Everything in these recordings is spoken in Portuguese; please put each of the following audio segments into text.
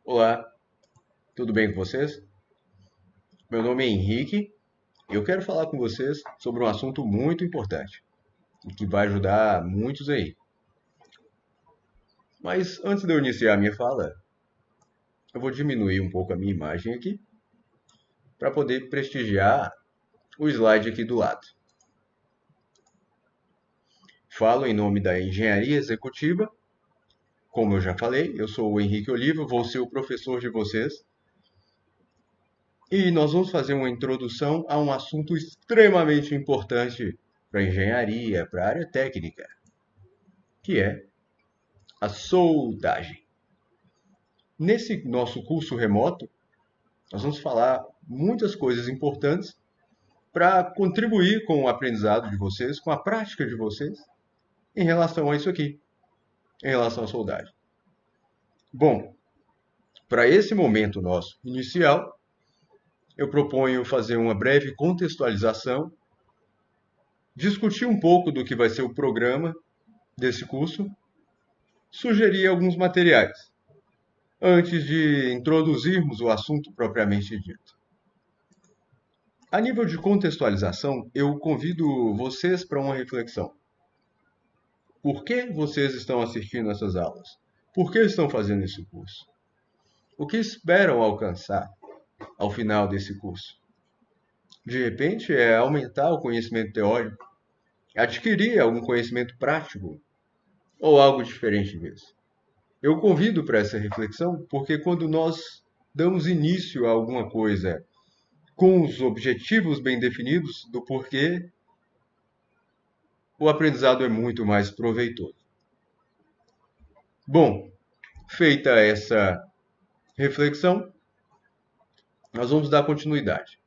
Olá, tudo bem com vocês? Meu nome é Henrique e eu quero falar com vocês sobre um assunto muito importante e que vai ajudar muitos aí. Mas antes de eu iniciar a minha fala, eu vou diminuir um pouco a minha imagem aqui para poder prestigiar o slide aqui do lado. Falo em nome da Engenharia Executiva. Como eu já falei, eu sou o Henrique Oliva, vou ser o professor de vocês. E nós vamos fazer uma introdução a um assunto extremamente importante para a engenharia, para a área técnica, que é a soldagem. Nesse nosso curso remoto, nós vamos falar muitas coisas importantes para contribuir com o aprendizado de vocês, com a prática de vocês, em relação a isso aqui, em relação à soldagem. Bom, para esse momento nosso inicial, eu proponho fazer uma breve contextualização, discutir um pouco do que vai ser o programa desse curso, sugerir alguns materiais, antes de introduzirmos o assunto propriamente dito. A nível de contextualização, eu convido vocês para uma reflexão. Por que vocês estão assistindo essas aulas? Por que estão fazendo esse curso? O que esperam alcançar ao final desse curso? De repente, é aumentar o conhecimento teórico, adquirir algum conhecimento prático ou algo diferente disso? Eu convido para essa reflexão porque quando nós damos início a alguma coisa com os objetivos bem definidos do porquê, o aprendizado é muito mais proveitoso. Bom, feita essa reflexão, nós vamos dar continuidade.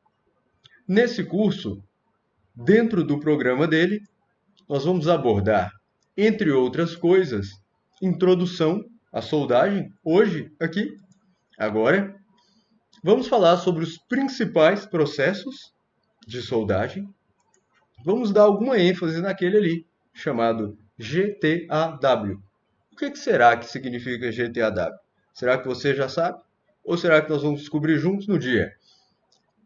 Nesse curso, dentro do programa dele, nós vamos abordar, entre outras coisas, introdução à soldagem, hoje, aqui, agora. Vamos falar sobre os principais processos de soldagem. Vamos dar alguma ênfase naquele ali, chamado GTAW. O que será que significa GTAW? Será que você já sabe? Ou será que nós vamos descobrir juntos no dia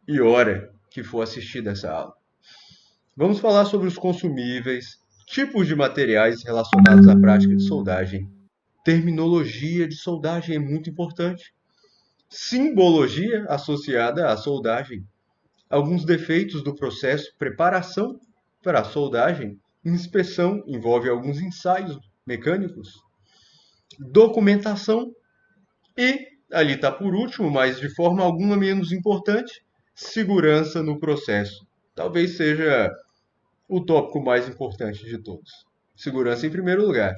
e hora que for assistir essa aula? Vamos falar sobre os consumíveis, tipos de materiais relacionados à prática de soldagem. Terminologia de soldagem é muito importante. Simbologia associada à soldagem. Alguns defeitos do processo, preparação para a soldagem, inspeção, envolve alguns ensaios mecânicos, documentação e, ali está por último, mas de forma alguma menos importante, segurança no processo. Talvez seja o tópico mais importante de todos. Segurança em primeiro lugar.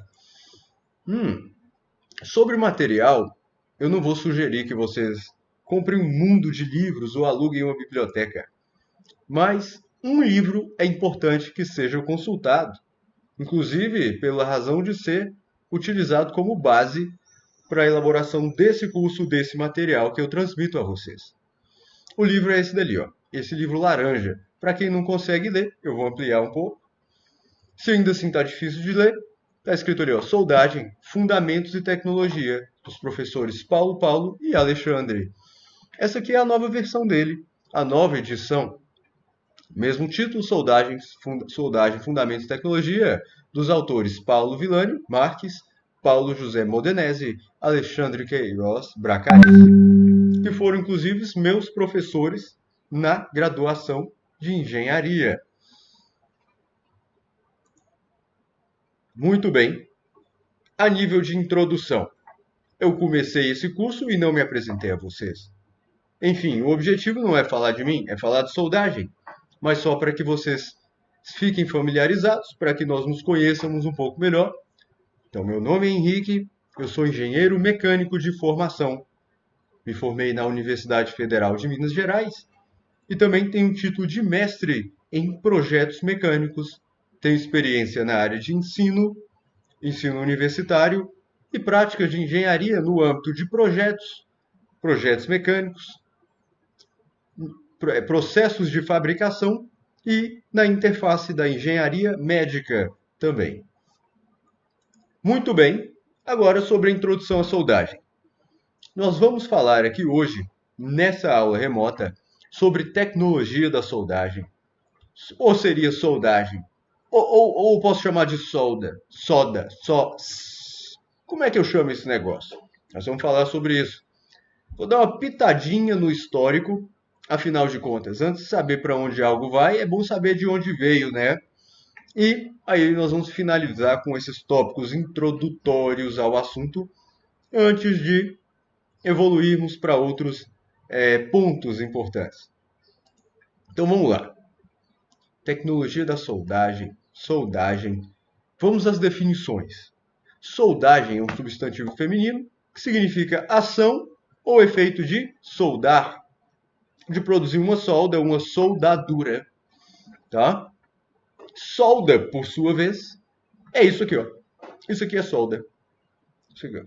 Sobre material, eu não vou sugerir que vocês comprem um mundo de livros ou aluguem uma biblioteca. Mas um livro é importante que seja consultado, inclusive pela razão de ser utilizado como base para a elaboração desse curso, desse material que eu transmito a vocês. O livro é esse dali, ó, esse livro laranja. Para quem não consegue ler, eu vou ampliar um pouco. Se ainda assim está difícil de ler, está escrito ali, ó, Soldagem, Fundamentos e Tecnologia, dos professores Paulo e Alexandre. Essa aqui é a nova versão dele, a nova edição. Mesmo título, Soldagem, Fundamentos e Tecnologia, dos autores Paulo Villani Marques, Paulo José Modenese, Alexandre Queiroz Bracarense, que foram inclusive meus professores na graduação de engenharia. Muito bem. A nível de introdução, eu comecei esse curso e não me apresentei a vocês. Enfim, o objetivo não é falar de mim, é falar de soldagem, mas só para que vocês fiquem familiarizados, para que nós nos conheçamos um pouco melhor. Então, meu nome é Henrique, eu sou engenheiro mecânico de formação. Me formei na Universidade Federal de Minas Gerais e também tenho o título de mestre em projetos mecânicos. Tenho experiência na área de ensino universitário e práticas de engenharia no âmbito de projetos mecânicos, processos de fabricação e na interface da engenharia médica também. Muito bem, agora sobre a introdução à soldagem. Nós vamos falar aqui hoje, nessa aula remota, sobre tecnologia da soldagem. Ou seria soldagem? Ou posso chamar de solda? Soda? Como é que eu chamo esse negócio? Nós vamos falar sobre isso. Vou dar uma pitadinha no histórico, afinal de contas, antes de saber para onde algo vai, é bom saber de onde veio, né? E aí nós vamos finalizar com esses tópicos introdutórios ao assunto, antes de evoluirmos para outros pontos importantes. Então vamos lá. Tecnologia da soldagem, soldagem. Vamos às definições. Soldagem é um substantivo feminino que significa ação ou efeito de soldar, de produzir uma solda, uma soldadura, tá? Solda, por sua vez, é isso aqui, ó. Isso aqui é solda. Isso aqui, ó.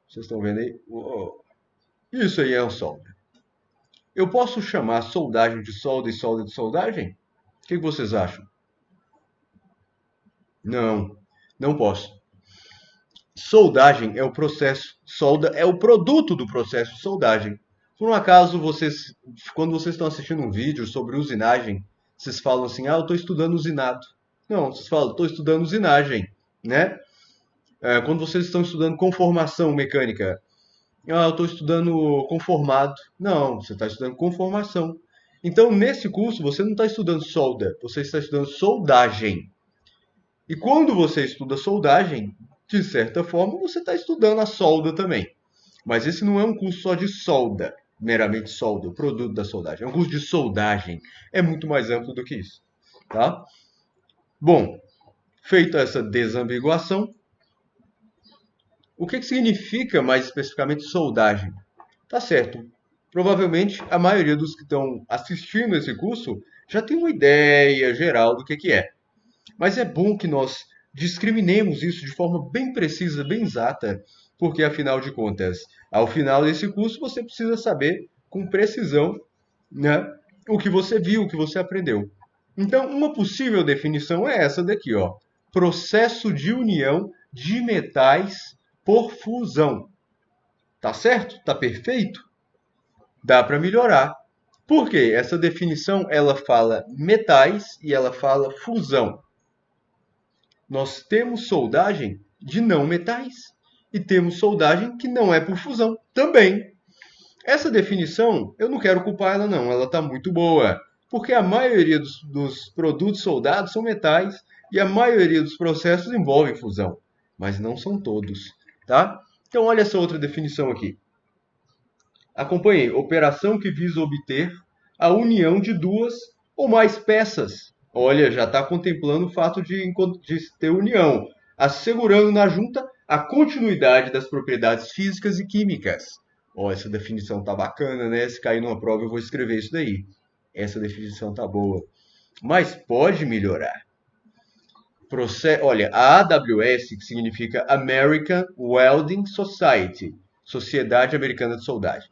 Vocês estão vendo aí? Uou. Isso aí é uma solda. Eu posso chamar soldagem de solda e solda de soldagem? O que vocês acham? Não, não posso. Soldagem é o processo, solda é o produto do processo de soldagem. Por um acaso, quando vocês estão assistindo um vídeo sobre usinagem, vocês falam assim, eu estou estudando usinado. Não, vocês falam, estou estudando usinagem, né? Quando vocês estão estudando conformação mecânica, eu estou estudando conformado. Não, você está estudando conformação. Então, nesse curso, você não está estudando solda, você está estudando soldagem. E quando você estuda soldagem, de certa forma, você está estudando a solda também. Mas esse não é um curso só de solda, meramente solda, o produto da soldagem. É um curso de soldagem. É muito mais amplo do que isso. Tá? Bom, feita essa desambiguação, o que significa mais especificamente soldagem? Tá certo. Provavelmente a maioria dos que estão assistindo esse curso já tem uma ideia geral do que é. Mas é bom que nós discriminemos isso de forma bem precisa, bem exata, porque afinal de contas, ao final desse curso você precisa saber com precisão, né, o que você viu, o que você aprendeu. Então, uma possível definição é essa daqui, ó. Processo de união de metais por fusão. Tá certo? Tá perfeito? Dá para melhorar. Por quê? Essa definição ela fala metais e ela fala fusão. Nós temos soldagem de não metais e temos soldagem que não é por fusão também. Essa definição, eu não quero culpar ela não, ela está muito boa, porque a maioria dos produtos soldados são metais e a maioria dos processos envolve fusão, mas não são todos, tá? Então olha essa outra definição aqui. Acompanhe, operação que visa obter a união de duas ou mais peças. Olha, já está contemplando o fato de ter união, assegurando na junta a continuidade das propriedades físicas e químicas. Essa definição tá bacana, né? Se cair numa prova eu vou escrever isso daí. Essa definição tá boa. Mas pode melhorar. Olha, a AWS, que significa American Welding Society, Sociedade Americana de Soldagem,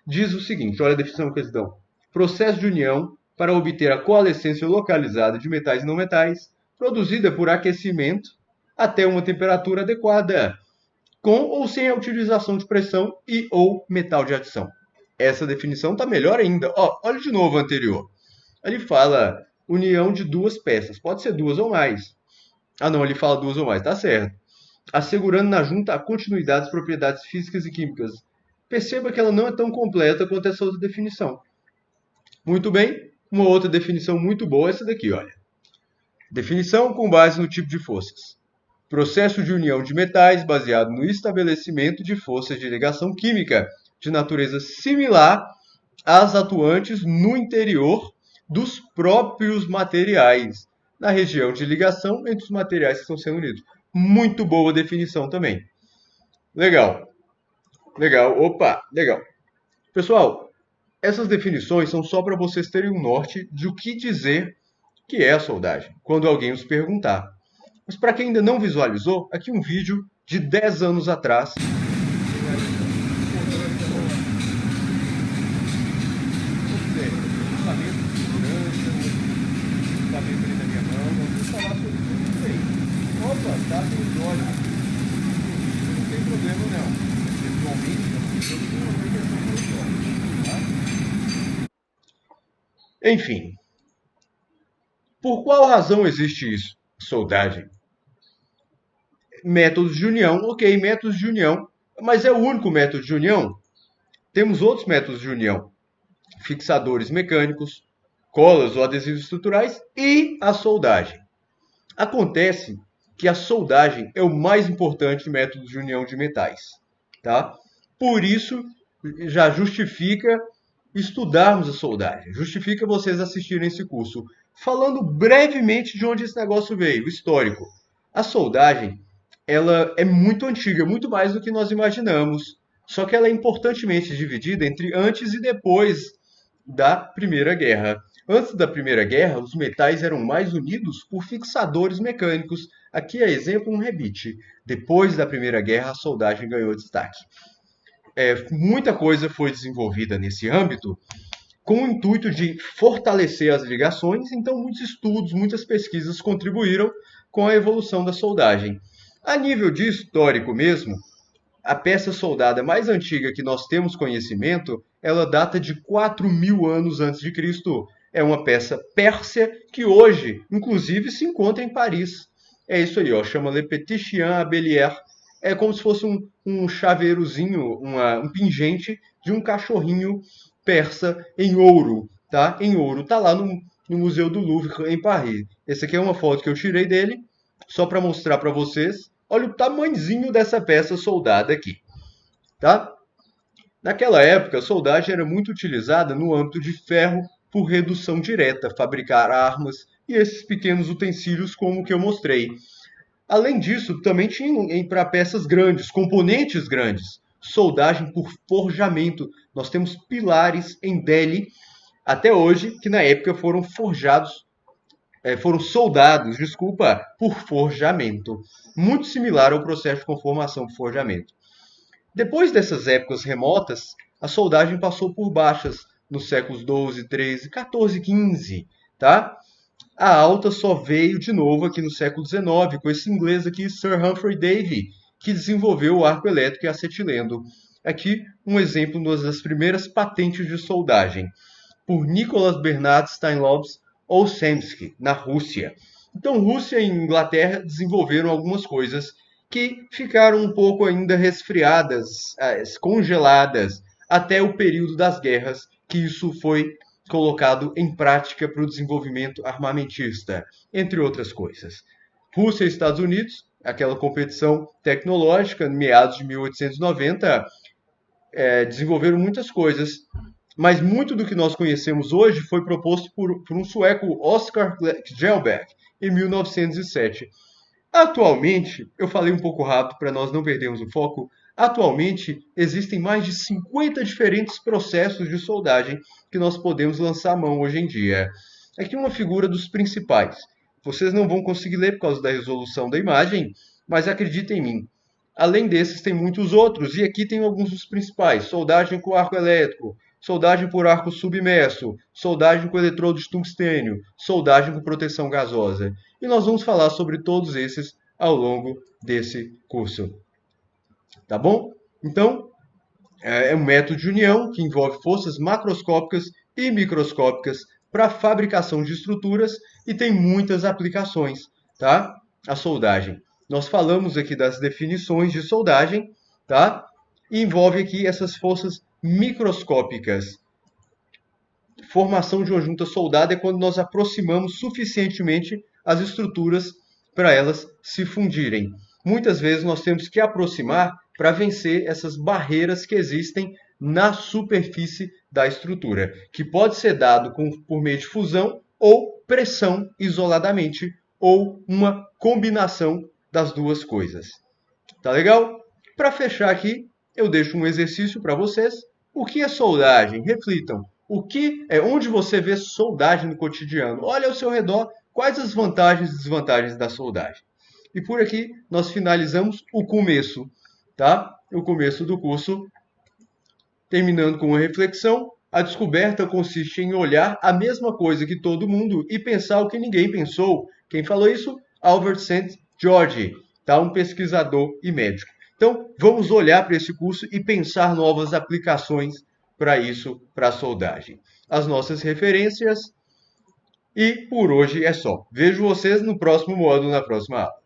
diz o seguinte, olha a definição que eles dão. Processo de união para obter a coalescência localizada de metais e não metais, produzida por aquecimento até uma temperatura adequada, com ou sem a utilização de pressão e ou metal de adição. Essa definição está melhor ainda. Olha de novo a anterior. Ele fala união de duas peças. Pode ser duas ou mais. Não, ele fala duas ou mais. Tá certo. Assegurando na junta a continuidade das propriedades físicas e químicas. Perceba que ela não é tão completa quanto essa outra definição. Muito bem. Uma outra definição muito boa é essa daqui, olha. Definição com base no tipo de forças. Processo de união de metais baseado no estabelecimento de forças de ligação química de natureza similar às atuantes no interior dos próprios materiais, na região de ligação entre os materiais que estão sendo unidos. Muito boa definição também. Legal. Legal. Opa, legal. Pessoal, essas definições são só para vocês terem um norte de o que dizer que é a soldagem, quando alguém os perguntar. Mas para quem ainda não visualizou, aqui um vídeo de 10 anos atrás. tem problema não. Eventualmente, nós precisamos de uma proteção para os tá? Enfim, por qual razão existe isso? Soldagem. Métodos de união, ok, métodos de união, mas é o único método de união? Temos outros métodos de união. Fixadores mecânicos, colas ou adesivos estruturais e a soldagem. Acontece que a soldagem é o mais importante método de união de metais, tá? Por isso, já justifica estudarmos a soldagem, justifica vocês assistirem esse curso. Falando brevemente de onde esse negócio veio, histórico. A soldagem, ela é muito antiga, muito mais do que nós imaginamos, só que ela é importantemente dividida entre antes e depois da Primeira Guerra. Antes da Primeira Guerra, os metais eram mais unidos por fixadores mecânicos. Aqui é exemplo um rebite. Depois da Primeira Guerra, a soldagem ganhou destaque. Muita coisa foi desenvolvida nesse âmbito com o intuito de fortalecer as ligações, então muitos estudos, muitas pesquisas contribuíram com a evolução da soldagem. A nível de histórico mesmo, a peça soldada mais antiga que nós temos conhecimento, ela data de 4.000 anos antes de Cristo. É uma peça pérsia que hoje, inclusive, se encontra em Paris. É isso aí, ó, chama Le Petit Chien à Bellière. É como se fosse um chaveirozinho, um pingente de um cachorrinho persa em ouro, tá? Em ouro. Tá lá no Museu do Louvre, em Paris. Essa aqui é uma foto que eu tirei dele, só para mostrar para vocês. Olha o tamanhozinho dessa peça soldada aqui, tá? Naquela época, a soldagem era muito utilizada no âmbito de ferro por redução direta, fabricar armas e esses pequenos utensílios como o que eu mostrei. Além disso, também tinha para peças grandes, componentes grandes, soldagem por forjamento. Nós temos pilares em Delhi até hoje que na época foram soldados, por forjamento, muito similar ao processo de conformação por forjamento. Depois dessas épocas remotas, a soldagem passou por baixas nos séculos XII, XIII, XIV, XV, tá? A alta só veio de novo aqui no século XIX, com esse inglês aqui, Sir Humphrey Davy, que desenvolveu o arco elétrico e acetileno. Aqui um exemplo de uma das primeiras patentes de soldagem, por Nicholas Bernard Steinlovs Olszewski, na Rússia. Então, Rússia e Inglaterra desenvolveram algumas coisas que ficaram um pouco ainda resfriadas, congeladas, até o período das guerras, que isso foi colocado em prática para o desenvolvimento armamentista, entre outras coisas. Rússia e Estados Unidos, aquela competição tecnológica, em meados de 1890, desenvolveram muitas coisas, mas muito do que nós conhecemos hoje foi proposto por um sueco, Oskar Kjellberg, em 1907. Atualmente, eu falei um pouco rápido para nós não perdermos o foco, atualmente existem mais de 50 diferentes processos de soldagem que nós podemos lançar a mão hoje em dia. Aqui uma figura dos principais. Vocês não vão conseguir ler por causa da resolução da imagem, mas acreditem em mim. Além desses, tem muitos outros, e aqui tem alguns dos principais. Soldagem com arco elétrico, soldagem por arco submerso, soldagem com eletrodo de tungstênio, soldagem com proteção gasosa. E nós vamos falar sobre todos esses ao longo desse curso. Tá bom? Então, é um método de união que envolve forças macroscópicas e microscópicas para a fabricação de estruturas e tem muitas aplicações, tá? A soldagem. Nós falamos aqui das definições de soldagem, tá? E envolve aqui essas forças microscópicas. Formação de uma junta soldada é quando nós aproximamos suficientemente as estruturas para elas se fundirem. Muitas vezes nós temos que aproximar para vencer essas barreiras que existem na superfície da estrutura, que pode ser dado por meio de fusão ou pressão isoladamente, ou uma combinação das duas coisas. Tá legal? Para fechar aqui, eu deixo um exercício para vocês. O que é soldagem? Reflitam. Onde você vê soldagem no cotidiano? Olha ao seu redor, quais as vantagens e desvantagens da soldagem. E por aqui nós finalizamos o começo, tá? O começo do curso, terminando com uma reflexão. A descoberta consiste em olhar a mesma coisa que todo mundo e pensar o que ninguém pensou. Quem falou isso? Albert St. George, tá? Um pesquisador e médico. Então, vamos olhar para esse curso e pensar novas aplicações para isso, para a soldagem. As nossas referências. E por hoje é só. Vejo vocês no próximo módulo, na próxima aula.